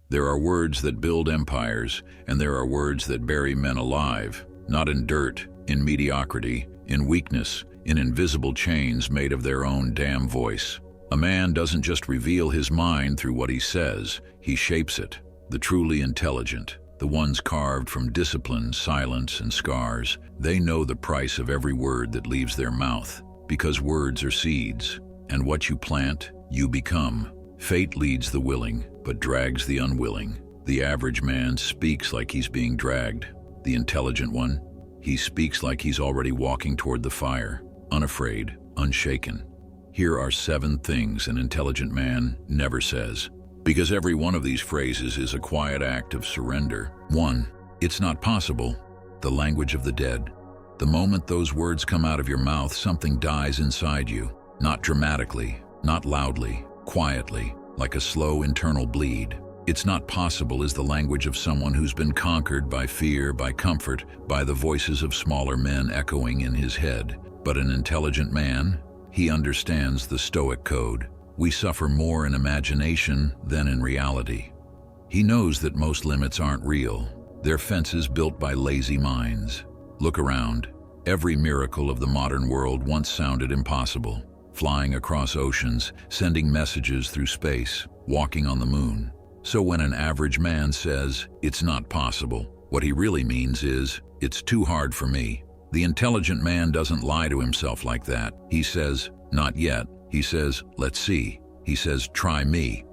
There are words that build empires, and there are words that bury men alive, not in dirt, in mediocrity, in weakness, in invisible chains made of their own damn voice. A man doesn't just reveal his mind through what he says, he shapes it. The truly intelligent, the ones carved from discipline, silence, and scars, they know the price of every word that leaves their mouth, because words are seeds, and what you plant, you become. Fate leads the willing, but drags the unwilling. The average man speaks like he's being dragged. The intelligent one, he speaks like he's already walking toward the fire, unafraid, unshaken. Here are 7 things an intelligent man never says, because every one of these phrases is a quiet act of surrender. 1. It's not possible. The language of the dead. The moment those words come out of your mouth, something dies inside you. Not dramatically, not loudly, quietly, like a slow internal bleed. It's not possible is the language of someone who's been conquered by fear, by comfort, by the voices of smaller men echoing in his head. But an intelligent man, he understands the Stoic code. We suffer more in imagination than in reality. He knows that most limits aren't real. They're fences built by lazy minds. Look around. Every miracle of the modern world once sounded impossible. Flying across oceans, sending messages through space, walking on the moon. So when an average man says, "It's not possible," what he really means is, "It's too hard for me." The intelligent man doesn't lie to himself like that. He says, "Not yet." He says, "Let's see." He says, "Try me."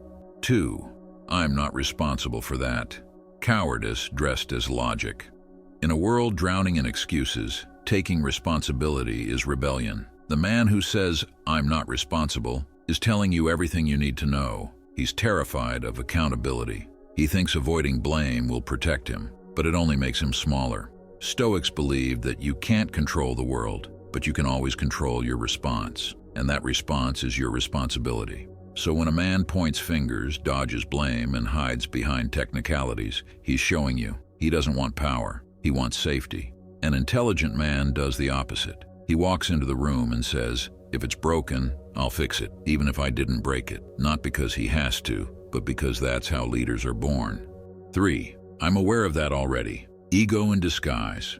2. I'm not responsible for that. Cowardice dressed as logic. In a world drowning in excuses, taking responsibility is rebellion. The man who says, "I'm not responsible," is telling you everything you need to know. He's terrified of accountability. He thinks avoiding blame will protect him, but it only makes him smaller. Stoics believe that you can't control the world, but you can always control your response, and that response is your responsibility. So when a man points fingers, dodges blame, and hides behind technicalities, he's showing you he doesn't want power, he wants safety. An intelligent man does the opposite. He walks into the room and says, "If it's broken, I'll fix it, even if I didn't break it." Not because he has to, but because that's how leaders are born. 3. I'm aware of that already. Ego in disguise.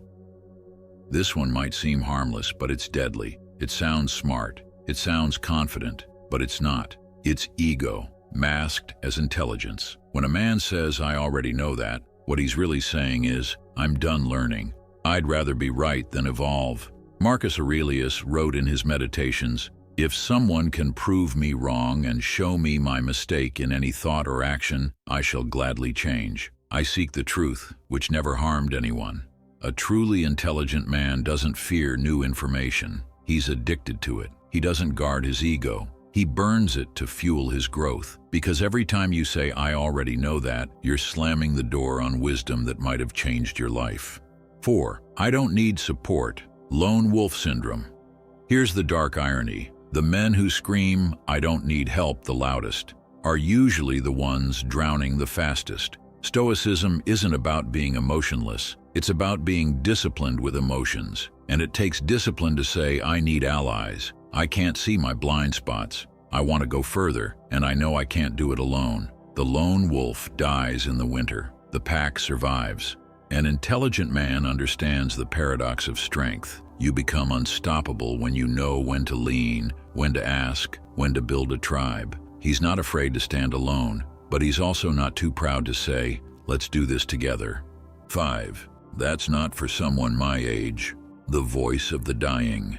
This one might seem harmless, but it's deadly. It sounds smart. It sounds confident, but it's not. It's ego, masked as intelligence. When a man says, "I already know that," what he's really saying is, "I'm done learning. I'd rather be right than evolve." Marcus Aurelius wrote in his Meditations, "If someone can prove me wrong and show me my mistake in any thought or action, I shall gladly change. I seek the truth, which never harmed anyone." A truly intelligent man doesn't fear new information. He's addicted to it. He doesn't guard his ego. He burns it to fuel his growth. Because every time you say, "I already know that," you're slamming the door on wisdom that might have changed your life. 4. I don't need support. Lone wolf syndrome. Here's the dark irony. The men who scream, "I don't need help," the loudest, are usually the ones drowning the fastest. Stoicism isn't about being emotionless. It's about being disciplined with emotions. And it takes discipline to say, "I need allies. I can't see my blind spots. I want to go further, and I know I can't do it alone." The lone wolf dies in the winter. The pack survives. An intelligent man understands the paradox of strength. You become unstoppable when you know when to lean, when to ask, when to build a tribe. He's not afraid to stand alone, but he's also not too proud to say, "Let's do this together." 5. That's not for someone my age. The voice of the dying.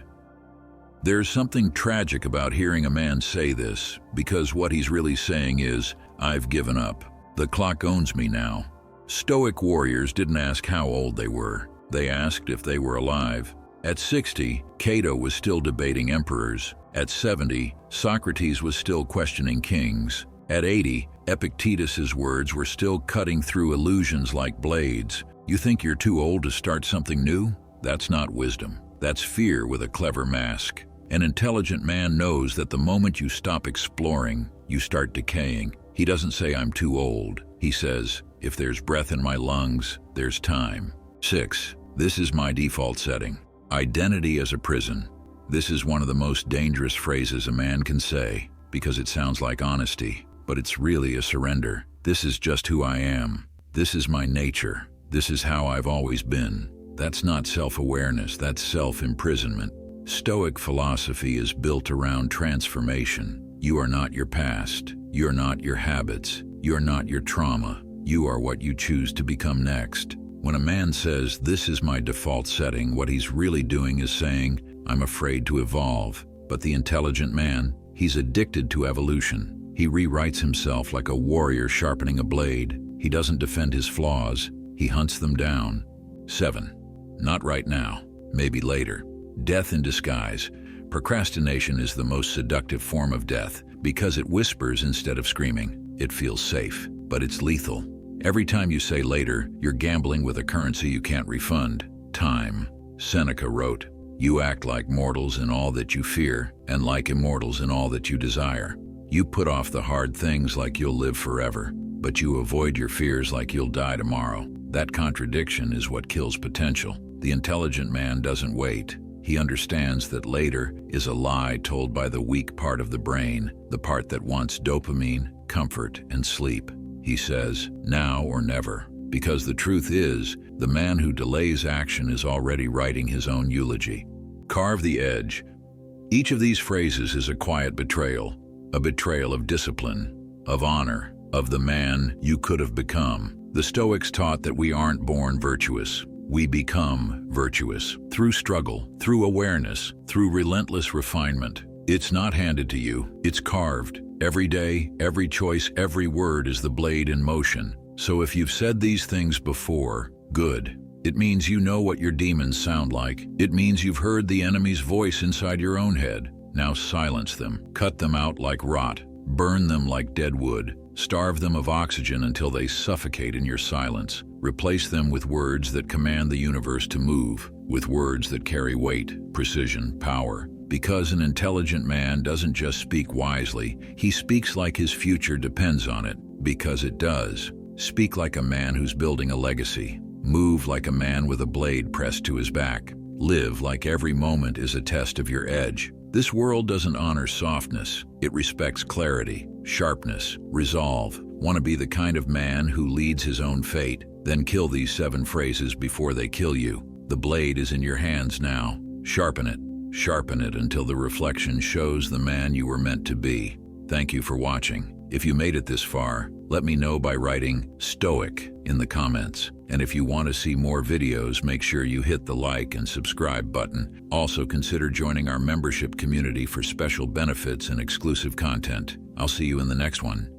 There's something tragic about hearing a man say this, because what he's really saying is, "I've given up. The clock owns me now." Stoic warriors didn't ask how old they were. They asked if they were alive. At 60, Cato was still debating emperors. At 70, Socrates was still questioning kings. At 80, Epictetus's words were still cutting through illusions like blades. You think you're too old to start something new? That's not wisdom. That's fear with a clever mask. An intelligent man knows that the moment you stop exploring, you start decaying. He doesn't say, "I'm too old." He says, "If there's breath in my lungs, there's time." 6. This is my default setting. Identity as a prison. This is one of the most dangerous phrases a man can say, because it sounds like honesty, but it's really a surrender. This is just who I am. This is my nature. This is how I've always been. That's not self-awareness, that's self-imprisonment. Stoic philosophy is built around transformation. You are not your past. You're not your habits. You're not your trauma. You are what you choose to become next. When a man says, "This is my default setting," what he's really doing is saying, "I'm afraid to evolve." But the intelligent man, he's addicted to evolution. He rewrites himself like a warrior sharpening a blade. He doesn't defend his flaws. He hunts them down. 7. Not right now. Maybe later. Death in disguise. Procrastination is the most seductive form of death because it whispers instead of screaming. It feels safe, but it's lethal. Every time you say later, you're gambling with a currency you can't refund. Time. Seneca wrote, "You act like mortals in all that you fear, and like immortals in all that you desire." You put off the hard things like you'll live forever, but you avoid your fears like you'll die tomorrow. That contradiction is what kills potential. The intelligent man doesn't wait. He understands that later is a lie told by the weak part of the brain, the part that wants dopamine, comfort, and sleep. He says, now or never, because the truth is, the man who delays action is already writing his own eulogy. Carve the edge. Each of these phrases is a quiet betrayal, a betrayal of discipline, of honor, of the man you could have become. The Stoics taught that we aren't born virtuous. We become virtuous through struggle, through awareness, through relentless refinement. It's not handed to you, it's carved. Every day, every choice, every word is the blade in motion. So if you've said these things before, good. It means you know what your demons sound like. It means you've heard the enemy's voice inside your own head. Now silence them, cut them out like rot, burn them like dead wood, starve them of oxygen until they suffocate in your silence. Replace them with words that command the universe to move, with words that carry weight, precision, power. Because an intelligent man doesn't just speak wisely, he speaks like his future depends on it, because it does. Speak like a man who's building a legacy. Move like a man with a blade pressed to his back. Live like every moment is a test of your edge. This world doesn't honor softness. It respects clarity, sharpness, resolve. Want to be the kind of man who leads his own fate? Then kill these 7 phrases before they kill you. The blade is in your hands now. Sharpen it. Sharpen it until the reflection shows the man you were meant to be. Thank you for watching. If you made it this far, let me know by writing Stoic in the comments. And if you want to see more videos, make sure you hit the like and subscribe button. Also consider joining our membership community for special benefits and exclusive content. I'll see you in the next one.